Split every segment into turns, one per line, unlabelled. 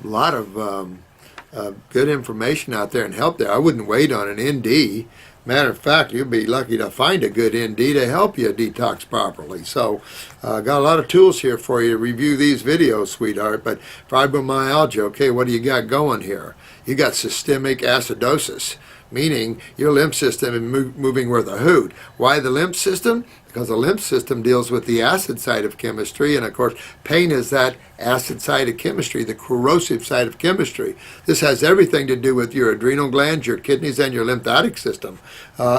lot of good information out there and help there. I wouldn't wait on an ND. Matter of fact, you'd be lucky to find a good ND to help you detox properly. So, got a lot of tools here for you to review these videos, sweetheart. But fibromyalgia, okay, what do you got going here? You got systemic acidosis, meaning your lymph system is moving with a hoot. Why the lymph system? Because the lymph system deals with the acid side of chemistry, and of course, pain is that acid side of chemistry, the corrosive side of chemistry. This has everything to do with your adrenal glands, your kidneys, and your lymphatic system.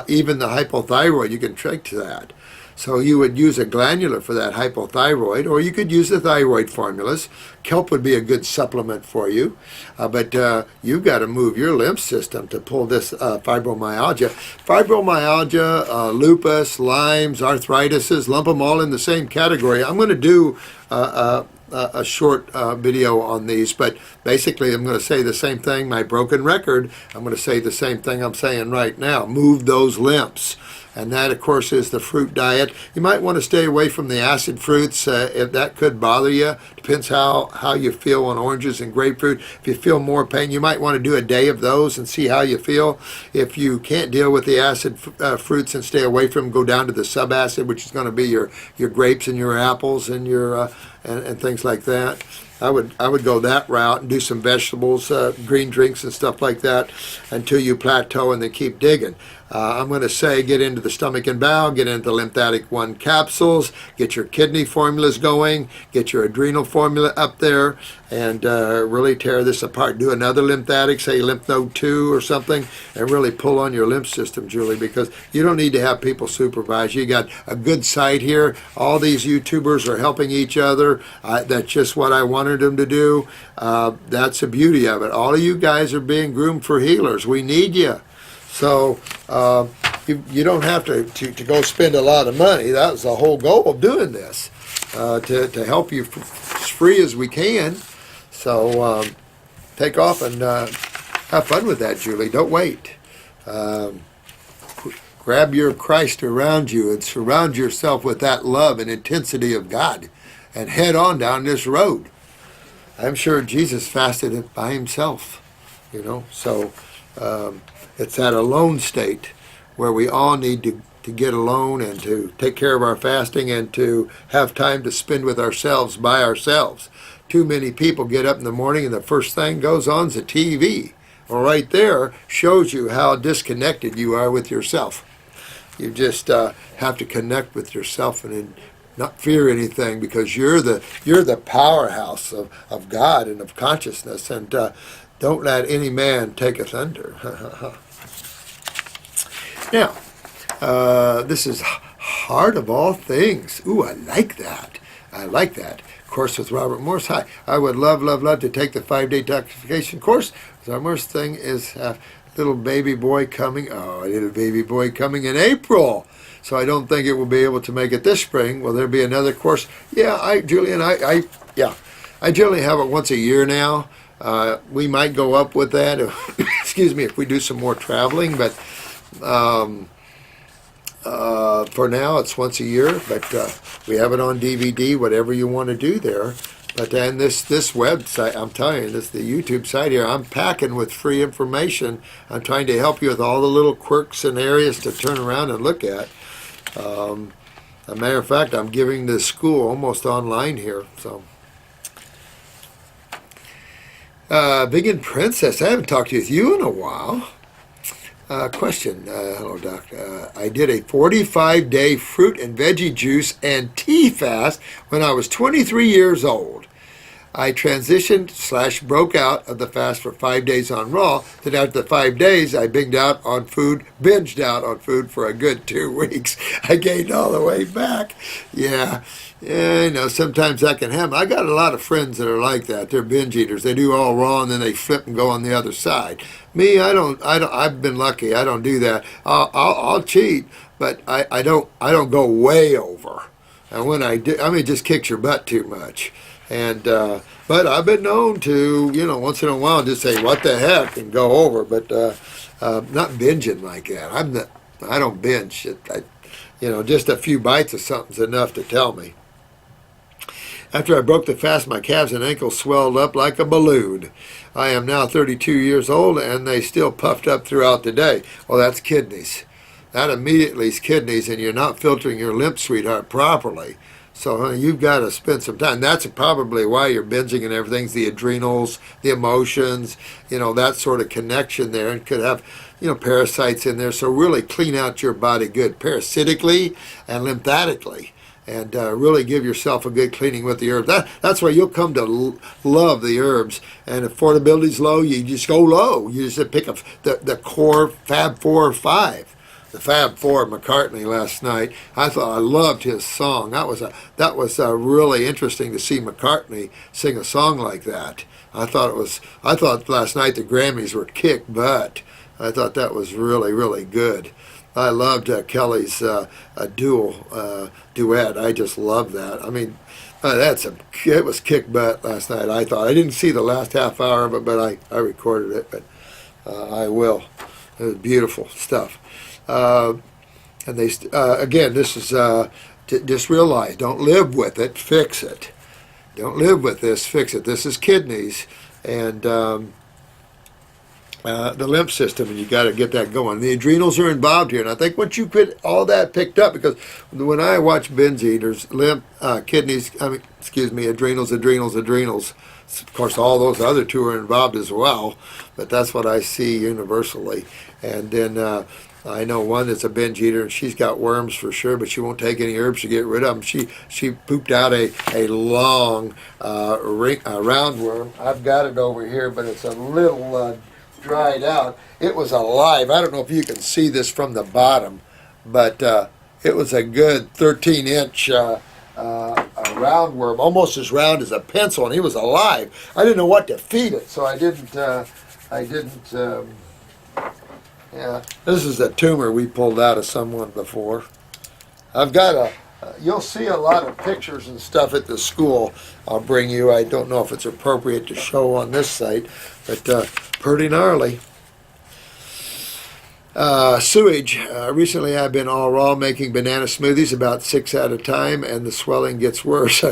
Even the hypothyroid, you can trick to that. So you would use a glandular for that hypothyroid, or you could use the thyroid formulas. Kelp would be a good supplement for you, but you've got to move your lymph system to pull this fibromyalgia. Fibromyalgia, lupus, Lyme's, arthritis, lump them all in the same category. I'm going to do a short video on these, but basically I'm going to say the same thing, my broken record. I'm going to say the same thing I'm saying right now. Move those lymphs. And that, of course, is the fruit diet. You might want to stay away from the acid fruits. If that could bother you. Depends how you feel on oranges and grapefruit. If you feel more pain, you might want to do a day of those and see how you feel. If you can't deal with the acid fruits and stay away from them, go down to the subacid, which is going to be your grapes and your apples and your and things like that. I would go that route and do some vegetables, green drinks and stuff like that until you plateau and then keep digging. I'm going to say get into the stomach and bowel, get into the lymphatic 1 capsules, get your kidney formulas going, get your adrenal formula up there, and really tear this apart. Do another lymphatic, say lymph node 2 or something, and really pull on your lymph system, Julie, because you don't need to have people supervise. You got a good site here. All these YouTubers are helping each other. That's just what I wanted them to do. That's the beauty of it. All of you guys are being groomed for healers. We need you. So you don't have to go spend a lot of money. That was the whole goal of doing this, to help you as free as we can. So take off and have fun with that, Julie. Don't wait. Grab your Christ around you and surround yourself with that love and intensity of God and head on down this road. I'm sure Jesus fasted it by himself, so it's that alone state where we all need to get alone and to take care of our fasting and to have time to spend with ourselves by ourselves. Too many people get up in the morning and the first thing goes on is the TV. Well, right there shows you how disconnected you are with yourself. You just have to connect with yourself and not fear anything, because you're the powerhouse of God and of consciousness, and don't let any man take us under. Now, this is Heart of All Things. Ooh, I like that. I like that. Course with Robert Morse. Hi. I would love to take the 5-day detoxification course. Our Morse thing is little baby boy coming. Oh, a little baby boy coming in April. So I don't think it will be able to make it this spring. Will there be another course? Yeah, I generally have it once a year now. We might go up with that, excuse me, if we do some more traveling, but for now it's once a year, but we have it on DVD, whatever you want to do there. But then this website, I'm telling you, this the YouTube site here, I'm packing with free information. I'm trying to help you with all the little quirks and areas to turn around and look at. As a matter of fact, I'm giving this school almost online here. So, Vegan Princess, I haven't talked with you in a while. Question, hello doc. I did a 45-day fruit and veggie juice and tea fast when I was 23 years old. I transitioned / broke out of the fast for 5 days on raw. Then after the 5 days, I binged out on food for a good 2 weeks. I gained all the way back. Yeah, sometimes that can happen. I got a lot of friends that are like that. They're binge eaters. They do all raw and then they flip and go on the other side. Me, I don't. I've been lucky. I don't do that. I'll cheat, but I don't go way over. And when I do, it just kicks your butt too much. And but I've been known to, once in a while just say what the heck and go over, but not binging like that. I don't binge. Just a few bites of something's enough to tell me. After I broke the fast, my calves and ankles swelled up like a balloon. I am now 32 years old, and they still puffed up throughout the day. Well, that's kidneys. That immediately is kidneys, and you're not filtering your lymph, sweetheart, properly. So, honey, you've got to spend some time. That's probably why you're binging and everything's the adrenals, the emotions, that sort of connection there, and could have, parasites in there. So really clean out your body good, parasitically and lymphatically. And really give yourself a good cleaning with the herbs. That's where you'll come to love the herbs. And if affordability's low, you just go low. You just pick up the core Fab 4 or 5. The Fab 4 McCartney last night. I loved his song. That was really interesting to see McCartney sing a song like that. I thought last night the Grammys were kick butt. I thought that was really, really good. I loved Kelly's duet. I just love that. I mean, it was kick butt last night. I thought I didn't see the last half hour of it, but I recorded it. But I will. It was beautiful stuff. And they again, this is just realize, don't live with it, fix it. Don't live with this, fix it. This is kidneys and the lymph system, and you got to get that going. The adrenals are involved here, and I think once you get all that picked up, because when I watch binge eaters, adrenals. Of course, all those other two are involved as well, but that's what I see universally. And then I know one that's a binge eater, and she's got worms for sure, but she won't take any herbs to get rid of them. She pooped out a long roundworm. I've got it over here, but it's a little dried out. It was alive. I don't know if you can see this from the bottom, but it was a good 13-inch roundworm, almost as round as a pencil, and he was alive. I didn't know what to feed it, so I didn't. Yeah, this is a tumor we pulled out of someone before. I've got you'll see a lot of pictures and stuff at the school I'll bring you. I don't know if it's appropriate to show on this site, but pretty gnarly. Sewage. Recently I've been all raw making banana smoothies, about 6 at a time, and the swelling gets worse.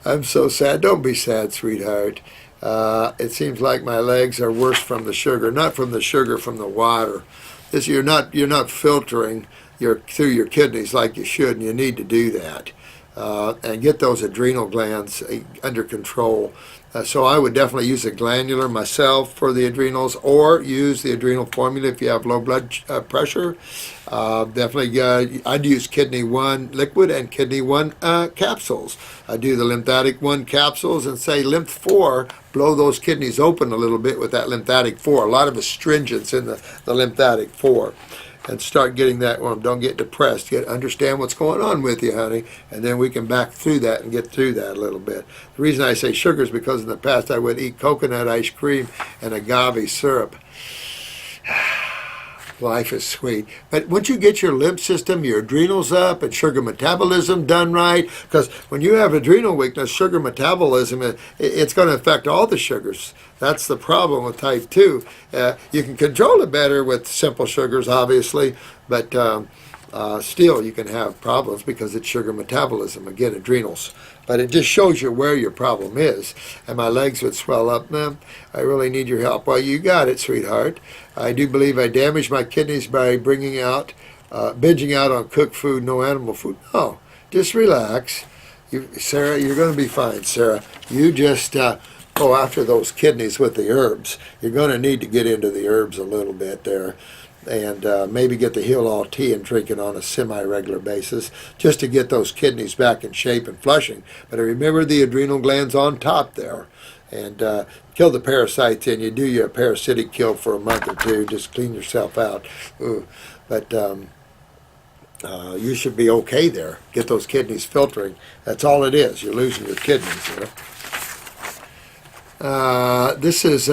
I'm so sad. Don't be sad, sweetheart. It seems like my legs are worse from the sugar, not from the sugar, from the water. You're not filtering through your kidneys like you should, and you need to do that and get those adrenal glands under control. So I would definitely use a glandular myself for the adrenals, or use the adrenal formula if you have low blood pressure. Definitely, I'd use Kidney 1 liquid and Kidney 1 capsules. I do the lymphatic 1 capsules and say lymph 4, blow those kidneys open a little bit with that lymphatic 4. A lot of astringents in the lymphatic 4. And start getting that one. Don't get depressed. Understand what's going on with you, honey, and then we can back through that and get through that a little bit. The reason I say sugar is because in the past I would eat coconut ice cream and agave syrup. Life is sweet. But once you get your lymph system, your adrenals up, and sugar metabolism done right, because when you have adrenal weakness, sugar metabolism, it's going to affect all the sugars. That's the problem with type 2. You can control it better with simple sugars, obviously, but still you can have problems because it's sugar metabolism, again, adrenals. But it just shows you where your problem is. And my legs would swell up. Ma'am, I really need your help. Well, you got it, sweetheart. I do believe I damaged my kidneys by binging out on cooked food, no animal food. No, just relax. Sarah, you're going to be fine, Sarah. You just go after those kidneys with the herbs. You're going to need to get into the herbs a little bit there. And maybe get the Heal All tea and drink it on a semi-regular basis just to get those kidneys back in shape and flushing. But remember the adrenal glands on top there. And kill the parasites in you. Do your parasitic kill for a month or two. Just clean yourself out. Ooh. But you should be okay there. Get those kidneys filtering. That's all it is. You're losing your kidneys. This is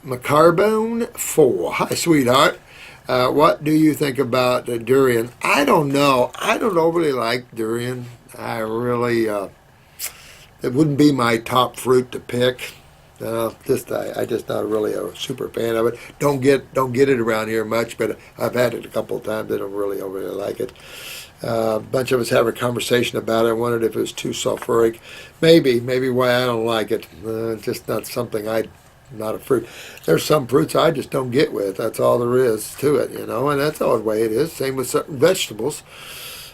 Macarbone 4. Hi, sweetheart. What do you think about durian? I don't know. I don't overly like durian. I really, it wouldn't be my top fruit to pick. I'm just not really a super fan of it. Don't get it around here much, but I've had it a couple of times. I don't really overly like it. A bunch of us have a conversation about it. I wondered if it was too sulfuric. Maybe why I don't like it. Just not something not a fruit. There's some fruits I just don't get with. That's all there is to it, and that's all the way it is. Same with certain vegetables.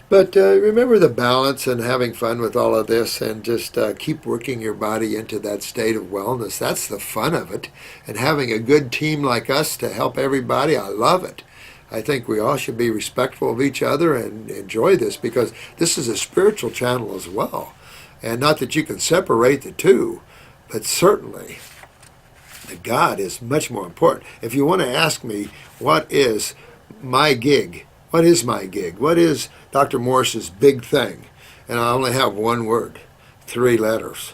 But remember the balance and having fun with all of this, and just keep working your body into that state of wellness. That's the fun of it. And having a good team like us to help everybody, I love it. I think we all should be respectful of each other and enjoy this, because this is a spiritual channel as well. And not that you can separate the two, but certainly the God is much more important. If you want to ask me, what is my gig? What is my gig? What is Dr. Morse's big thing? And I only have one word, 3 letters,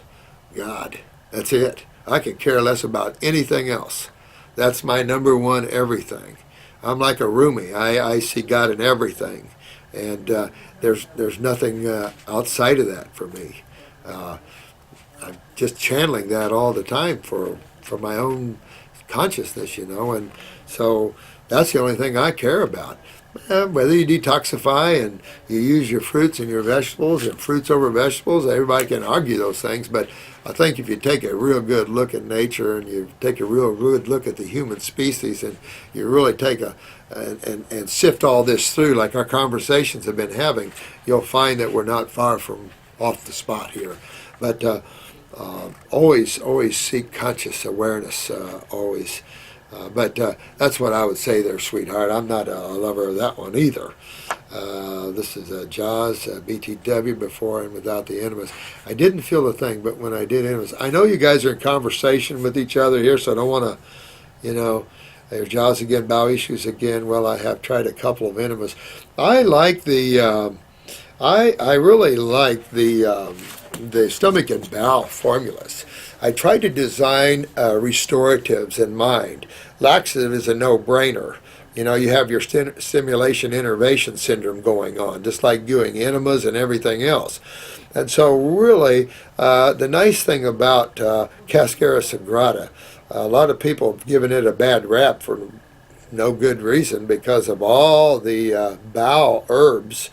God. That's it. I could care less about anything else. That's my number one everything. I'm like a roomie. I see God in everything, and there's nothing outside of that for me. I'm just channeling that all the time for my own consciousness, and so that's the only thing I care about. Whether you detoxify and you use your fruits and your vegetables, and fruits over vegetables, everybody can argue those things, but I think if you take a real good look at nature, and you take a real good look at the human species, and you really take and sift all this through, like our conversations have been having, you'll find that we're not far from off the spot here. But always seek conscious awareness, always. But that's what I would say there, sweetheart. I'm not a lover of that one either. This is Jaws, BTW, before and without the enemas. I didn't feel a thing, but when I did enemas. I know you guys are in conversation with each other here, so I don't want to, there's Jaws again, bowel issues again. Well, I have tried a couple of enemas. I like the, I really like the stomach and bowel formulas. I tried to design restoratives in mind. Laxative is a no-brainer. You have your stimulation innervation syndrome going on, just like doing enemas and everything else. And so really, the nice thing about Cascara sagrada, a lot of people have given it a bad rap for no good reason, because of all the bowel herbs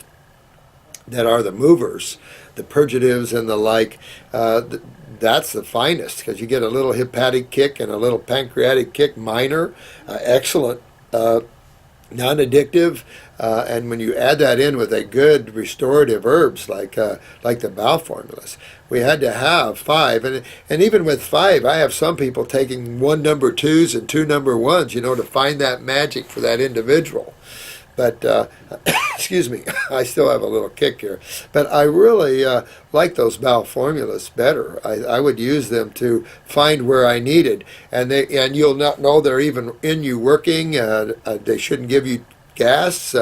that are the movers, the purgatives and the like. That's the finest, because you get a little hepatic kick and a little pancreatic kick, minor, excellent, non-addictive, and when you add that in with a good restorative herbs like the bowel formulas, we had to have 5, and even with 5, I have some people taking 1 number 2s and 2 number 1s, to find that magic for that individual. But, excuse me, I still have a little kick here. But I really like those bowel formulas better. I would use them to find where I needed. And you'll not know they're even in you working. They shouldn't give you gas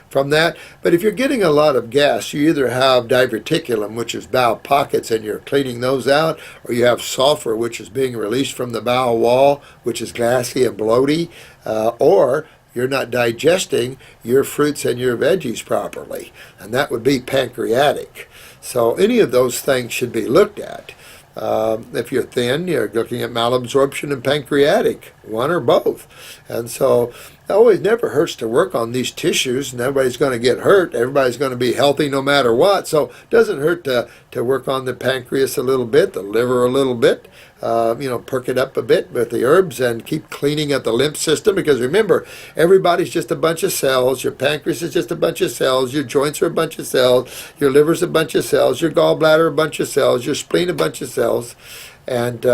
from that. But if you're getting a lot of gas, you either have diverticulum, which is bowel pockets, and you're cleaning those out, or you have sulfur, which is being released from the bowel wall, which is gassy and bloaty, or you're not digesting your fruits and your veggies properly, and that would be pancreatic. So any of those things should be looked at. If you're thin, you're looking at malabsorption and pancreatic, one or both. And so it always never hurts to work on these tissues. Nobody's going to get hurt. Everybody's going to be healthy no matter what. So it doesn't hurt to work on the pancreas a little bit, the liver a little bit, perk it up a bit with the herbs, and keep cleaning at the lymph system. Because remember, everybody's just a bunch of cells. Your pancreas is just a bunch of cells. Your joints are a bunch of cells. Your liver's a bunch of cells. Your gallbladder a bunch of cells. Your spleen a bunch of cells. And